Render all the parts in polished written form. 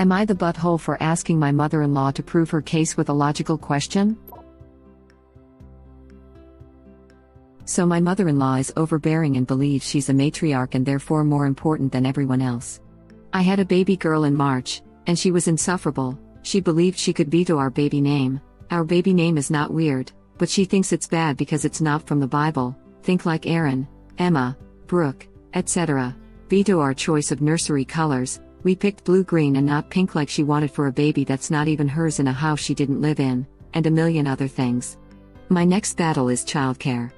Am I the butthole for asking my mother-in-law to prove her case with a logical question? So my mother-in-law is overbearing and believes she's a matriarch and therefore more important than everyone else. I had a baby girl in March, and she was insufferable. She believed she could veto our baby name. Our baby name is not weird, but she thinks it's bad because it's not from the Bible. Think like Aaron, Emma, Brooke, etc. Veto our choice of nursery colors. We picked blue-green and not pink like she wanted for a baby that's not even hers in a house she didn't live in, and a million other things. My next battle is childcare.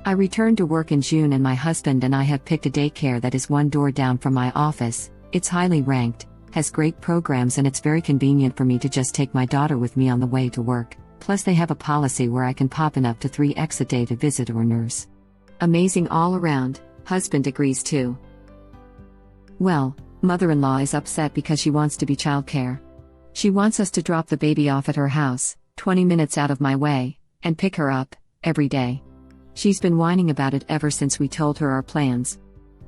I returned to work in June and my husband and I have picked a daycare that is one door down from my office. It's highly ranked, has great programs, and it's very convenient for me to just take my daughter with me on the way to work. Plus they have a policy where I can pop in up to 3x a day to visit or nurse. Amazing all around. Husband agrees too. Well, mother-in-law is upset because she wants to be childcare. She wants us to drop the baby off at her house, 20 minutes out of my way, and pick her up, every day. She's been whining about it ever since we told her our plans.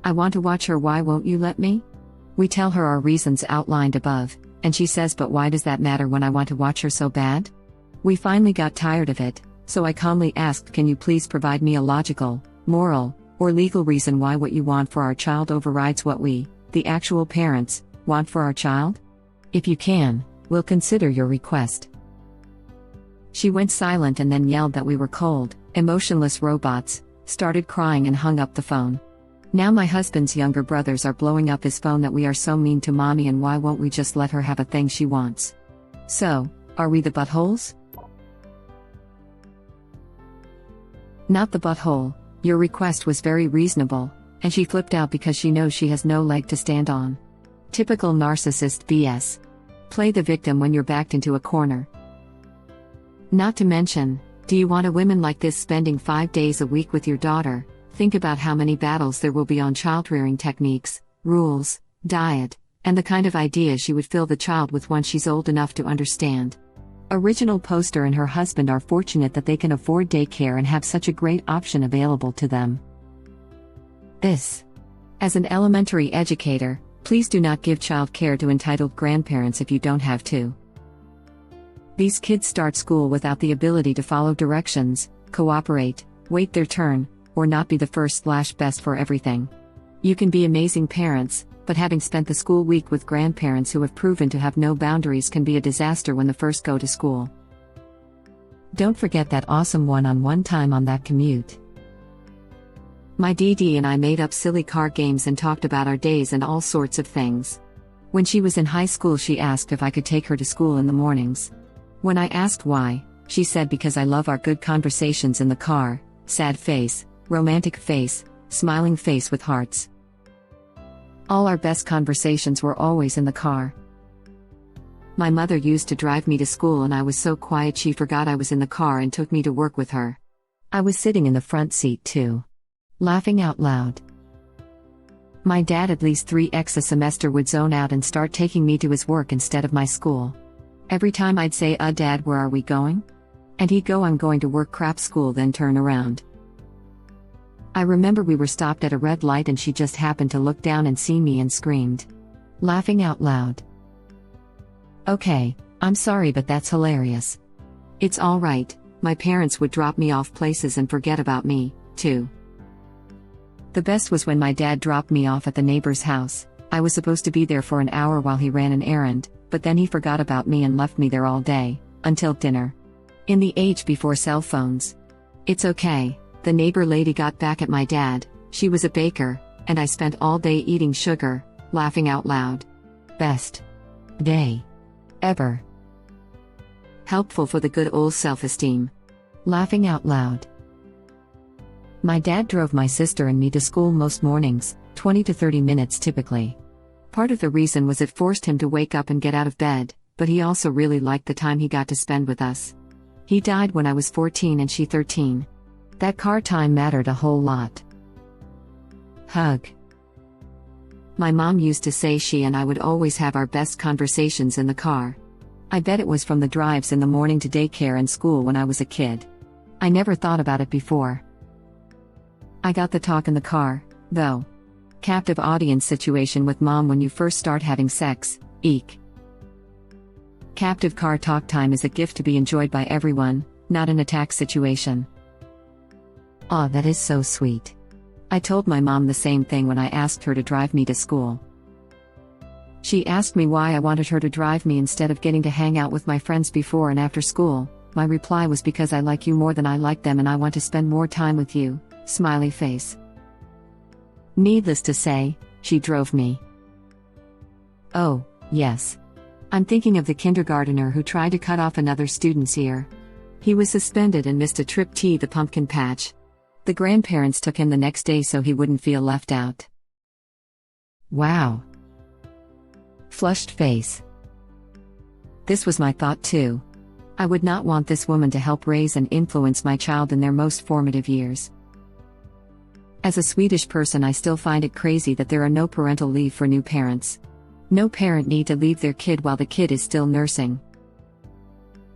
I want to watch her. Why won't you let me? We tell her our reasons outlined above, and she says, but why does that matter when I want to watch her so bad? We finally got tired of it, so I calmly asked, can you please provide me a logical, moral, or legal reason why what you want for our child overrides what we, the actual parents, want for our child? If you can, we'll consider your request. She went silent and then yelled that we were cold, emotionless robots, started crying and hung up the phone. Now my husband's younger brothers are blowing up his phone that we are so mean to mommy and why won't we just let her have a thing she wants. So, are we the buttholes? Not the butthole. Your request was very reasonable, and she flipped out because she knows she has no leg to stand on. Typical narcissist BS. Play the victim when you're backed into a corner. Not to mention, do you want a woman like this spending 5 days a week with your daughter? Think about how many battles there will be on child-rearing techniques, rules, diet, and the kind of ideas she would fill the child with once she's old enough to understand. Original poster and her husband are fortunate that they can afford daycare and have such a great option available to them. This. As an elementary educator, please do not give child care to entitled grandparents if you don't have to. These kids start school without the ability to follow directions, cooperate, wait their turn, or not be the first/best for everything. You can be amazing parents, but having spent the school week with grandparents who have proven to have no boundaries can be a disaster when the first go to school. Don't forget that awesome one-on-one time on that commute. My DD and I made up silly card games and talked about our days and all sorts of things. When she was in high school, she asked if I could take her to school in the mornings. When I asked why, she said because I love our good conversations in the car. Sad face, romantic face, smiling face with hearts. All our best conversations were always in the car. My mother used to drive me to school and I was so quiet she forgot I was in the car and took me to work with her. I was sitting in the front seat too. Laughing out loud. My dad at least 3x a semester would zone out and start taking me to his work instead of my school. Every time I'd say, Dad, where are we going? And he'd go, I'm going to work. Crap, school, then turn around. I remember we were stopped at a red light and she just happened to look down and see me and screamed. Laughing out loud. Okay, I'm sorry, but that's hilarious. It's all right, my parents would drop me off places and forget about me, too. The best was when my dad dropped me off at the neighbor's house. I was supposed to be there for an hour while he ran an errand, but then he forgot about me and left me there all day, until dinner. In the age before cell phones. It's okay, the neighbor lady got back at my dad, she was a baker, and I spent all day eating sugar, laughing out loud. Best day ever. Helpful for the good old self-esteem. Laughing out loud. My dad drove my sister and me to school most mornings, 20 to 30 minutes typically. Part of the reason was it forced him to wake up and get out of bed, but he also really liked the time he got to spend with us. He died when I was 14 and she 13. That car time mattered a whole lot. Hug. My mom used to say she and I would always have our best conversations in the car. I bet it was from the drives in the morning to daycare and school when I was a kid. I never thought about it before. I got the talk in the car, though. Captive audience situation with mom when you first start having sex, eek. Captive car talk time is a gift to be enjoyed by everyone, not an attack situation. Aw, that is so sweet. I told my mom the same thing when I asked her to drive me to school. She asked me why I wanted her to drive me instead of getting to hang out with my friends before and after school. My reply was because I like you more than I like them and I want to spend more time with you, smiley face. Needless to say, she drove me. Oh, yes. I'm thinking of the kindergartner who tried to cut off another student's ear. He was suspended and missed a trip to the pumpkin patch. The grandparents took him the next day so he wouldn't feel left out. Wow. Flushed face. This was my thought too. I would not want this woman to help raise and influence my child in their most formative years. As a Swedish person, I still find it crazy that there are no parental leave for new parents. No parent need to leave their kid while the kid is still nursing.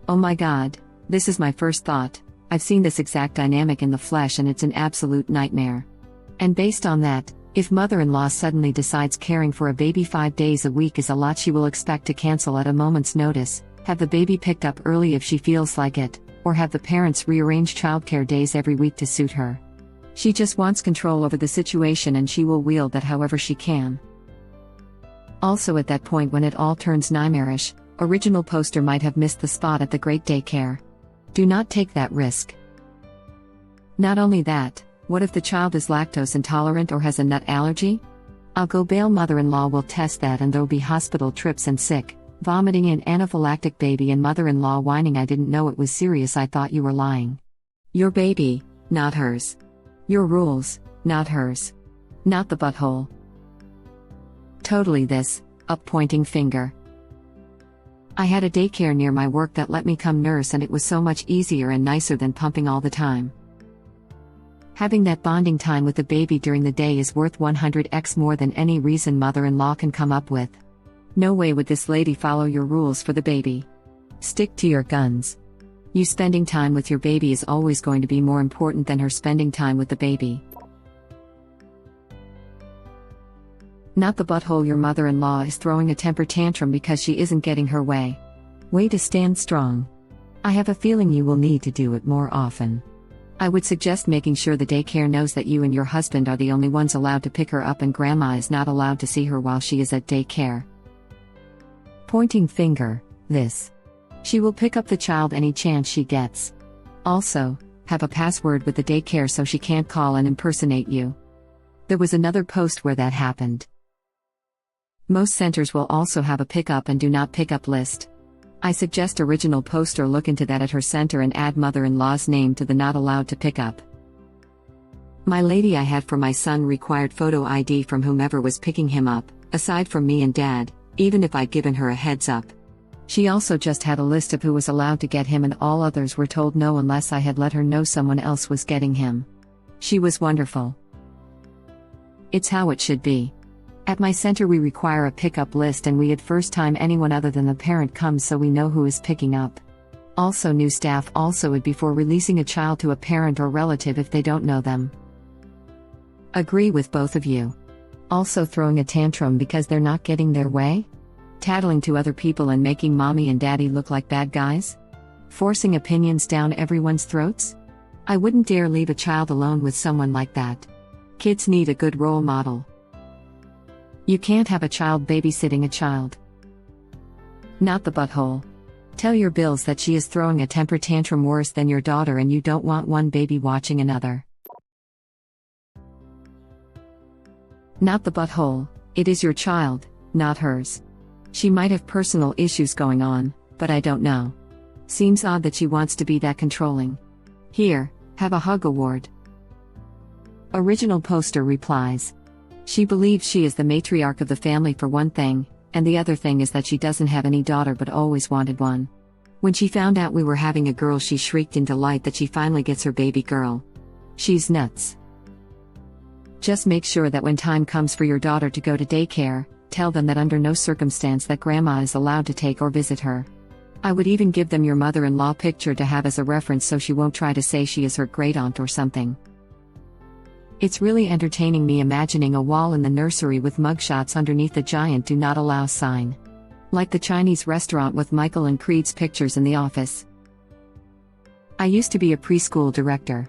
Oh my god, this is my first thought. I've seen this exact dynamic in the flesh and it's an absolute nightmare. And based on that, if mother-in-law suddenly decides caring for a baby 5 days a week is a lot, she will expect to cancel at a moment's notice, have the baby picked up early if she feels like it, or have the parents rearrange childcare days every week to suit her. She just wants control over the situation and she will wield that however she can. Also, at that point when it all turns nightmarish, original poster might have missed the spot at the great daycare. Do not take that risk. Not only that, what if the child is lactose intolerant or has a nut allergy? I'll go bail. Mother-in-law will test that and there'll be hospital trips and sick, vomiting and anaphylactic baby and mother-in-law whining, I didn't know it was serious, I thought you were lying. Your baby, not hers. Your rules, not hers. Not the butthole. Totally this, up pointing finger. I had a daycare near my work that let me come nurse and it was so much easier and nicer than pumping all the time. Having that bonding time with the baby during the day is worth 100x more than any reason mother-in-law can come up with. No way would this lady follow your rules for the baby. Stick to your guns. You spending time with your baby is always going to be more important than her spending time with the baby. Not the butthole. Your mother-in-law is throwing a temper tantrum because she isn't getting her way. Way to stand strong. I have a feeling you will need to do it more often. I would suggest making sure the daycare knows that you and your husband are the only ones allowed to pick her up and grandma is not allowed to see her while she is at daycare. Pointing finger, this. She will pick up the child any chance she gets. Also, have a password with the daycare so she can't call and impersonate you. There was another post where that happened. Most centers will also have a pick up and do not pick up list. I suggest original poster look into that at her center and add mother-in-law's name to the not allowed to pick up. My lady I had for my son required photo ID from whomever was picking him up, aside from me and dad, even if I'd given her a heads up. She also just had a list of who was allowed to get him and all others were told no unless I had let her know someone else was getting him. She was wonderful. It's how it should be. At my center we require a pickup list and we add first time anyone other than the parent comes so we know who is picking up. Also new staff also add before releasing a child to a parent or relative if they don't know them. Agree with both of you. Also throwing a tantrum because they're not getting their way? Tattling to other people and making mommy and daddy look like bad guys? Forcing opinions down everyone's throats? I wouldn't dare leave a child alone with someone like that. Kids need a good role model. You can't have a child babysitting a child. Not the butthole. Tell your bills that she is throwing a temper tantrum worse than your daughter and you don't want one baby watching another. Not the butthole. It is your child, not hers. She might have personal issues going on, but I don't know. Seems odd that she wants to be that controlling. Here, have a hug award. Original poster replies. She believes she is the matriarch of the family for one thing, and the other thing is that she doesn't have any daughter but always wanted one. When she found out we were having a girl, she shrieked in delight that she finally gets her baby girl. She's nuts. Just make sure that when time comes for your daughter to go to daycare, tell them that under no circumstance that grandma is allowed to take or visit her. I would even give them your mother-in-law picture to have as a reference so she won't try to say she is her great-aunt or something. It's really entertaining me imagining a wall in the nursery with mugshots underneath the giant do not allow sign. Like the Chinese restaurant with Michael and Creed's pictures in the office. I used to be a preschool director.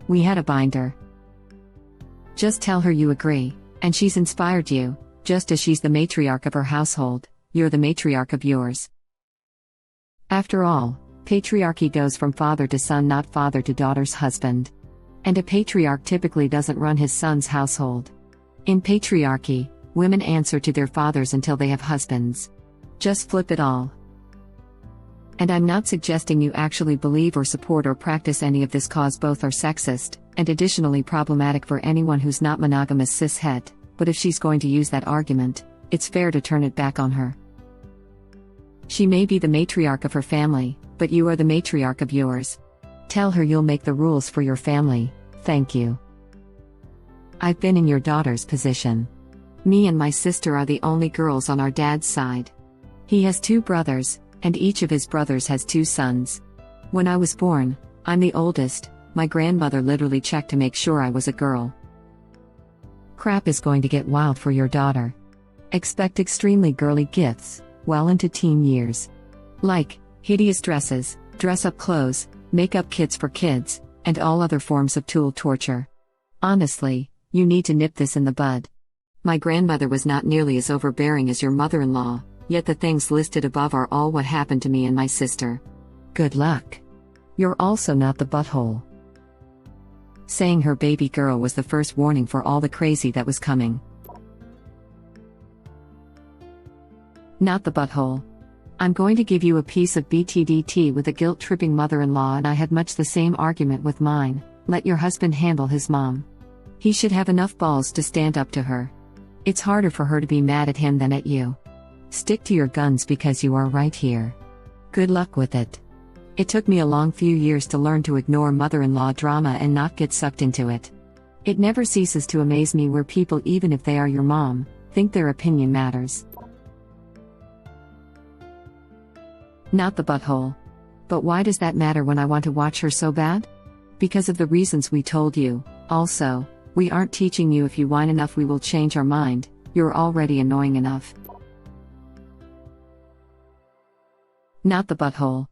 We had a binder. Just tell her you agree, and she's inspired you, just as she's the matriarch of her household, you're the matriarch of yours. After all, patriarchy goes from father to son, not father to daughter's husband. And a patriarch typically doesn't run his son's household. In patriarchy, women answer to their fathers until they have husbands. Just flip it all. And I'm not suggesting you actually believe or support or practice any of this, cause both are sexist, and additionally problematic for anyone who's not monogamous cis-het, but if she's going to use that argument, it's fair to turn it back on her. She may be the matriarch of her family, but you are the matriarch of yours. Tell her you'll make the rules for your family, thank you. I've been in your daughter's position. Me and my sister are the only girls on our dad's side. He has 2 brothers, and each of his brothers has 2 sons. When I was born, I'm the oldest, my grandmother literally checked to make sure I was a girl. Crap is going to get wild for your daughter. Expect extremely girly gifts, well into teen years. Like, hideous dresses, dress-up clothes, makeup kits for kids, and all other forms of tool torture. Honestly, you need to nip this in the bud. My grandmother was not nearly as overbearing as your mother-in-law, yet the things listed above are all what happened to me and my sister. Good luck. You're also not the butthole. Saying her baby girl was the first warning for all the crazy that was coming. Not the butthole. I'm going to give you a piece of BTDT with a guilt-tripping mother-in-law, and I had much the same argument with mine. Let your husband handle his mom. He should have enough balls to stand up to her. It's harder for her to be mad at him than at you. Stick to your guns because you are right here. Good luck with it. It took me a long few years to learn to ignore mother-in-law drama and not get sucked into it. It never ceases to amaze me where people, even if they are your mom, think their opinion matters. Not the butthole. But why does that matter when I want to watch her so bad? Because of the reasons we told you. Also, we aren't teaching you if you whine enough we will change our mind, you're already annoying enough. Not the butthole.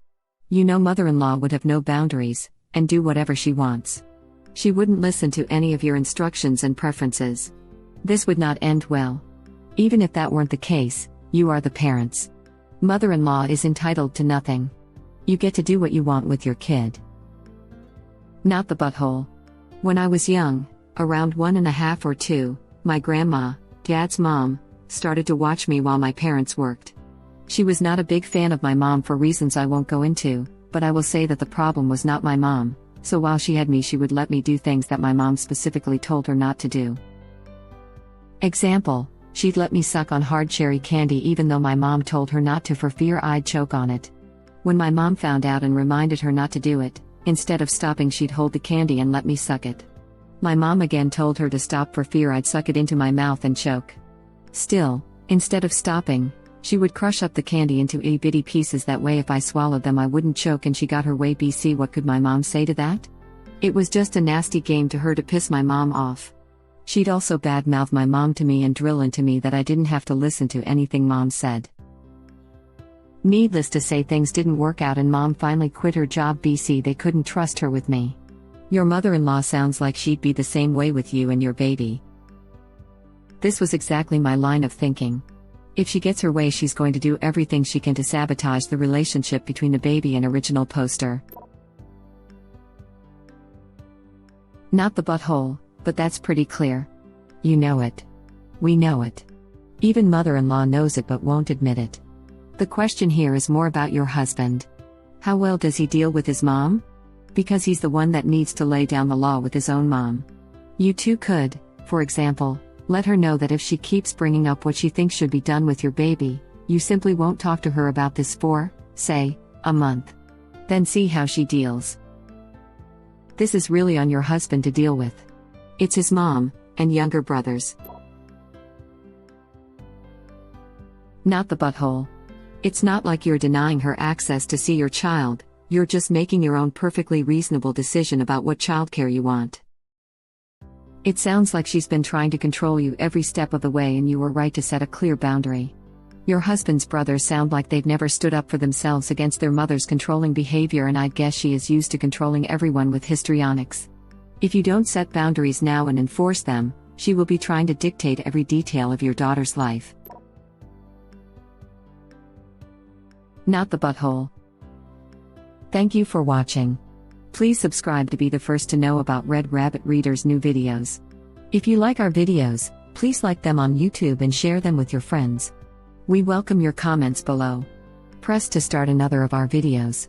You know mother-in-law would have no boundaries, and do whatever she wants. She wouldn't listen to any of your instructions and preferences. This would not end well. Even if that weren't the case, you are the parents. Mother-in-law is entitled to nothing. You get to do what you want with your kid. Not the butthole. When I was young, around 1.5 or 2, my grandma, Dad's mom, started to watch me while my parents worked. She was not a big fan of my mom for reasons I won't go into, but I will say that the problem was not my mom, so while she had me she would let me do things that my mom specifically told her not to do. Example, she'd let me suck on hard cherry candy even though my mom told her not to for fear I'd choke on it. When my mom found out and reminded her not to do it, instead of stopping she'd hold the candy and let me suck it. My mom again told her to stop for fear I'd suck it into my mouth and choke. Still, instead of stopping, she would crush up the candy into itty-bitty pieces, that way if I swallowed them I wouldn't choke, and she got her way. BC, what could my mom say to that? It was just a nasty game to her to piss my mom off. She'd also badmouth my mom to me and drill into me that I didn't have to listen to anything mom said. Needless to say, things didn't work out and mom finally quit her job. BC, they couldn't trust her with me. Your mother-in-law sounds like she'd be the same way with you and your baby. This was exactly my line of thinking. If she gets her way, she's going to do everything she can to sabotage the relationship between the baby and original poster. Not the butthole, but that's pretty clear. You know it. We know it. Even mother-in-law knows it but won't admit it. The question here is more about your husband. How well does he deal with his mom? Because he's the one that needs to lay down the law with his own mom. You too could, for example, let her know that if she keeps bringing up what she thinks should be done with your baby, you simply won't talk to her about this for, say, a month. Then see how she deals. This is really on your husband to deal with. It's his mom, and younger brothers. Not the butthole. It's not like you're denying her access to see your child, you're just making your own perfectly reasonable decision about what childcare you want. It sounds like she's been trying to control you every step of the way, and you were right to set a clear boundary. Your husband's brothers sound like they've never stood up for themselves against their mother's controlling behavior, and I'd guess she is used to controlling everyone with histrionics. If you don't set boundaries now and enforce them, she will be trying to dictate every detail of your daughter's life. Not the butthole. Thank you for watching. Please subscribe to be the first to know about Red Rabbit Reader's new videos. If you like our videos, please like them on YouTube and share them with your friends. We welcome your comments below. Press to start another of our videos.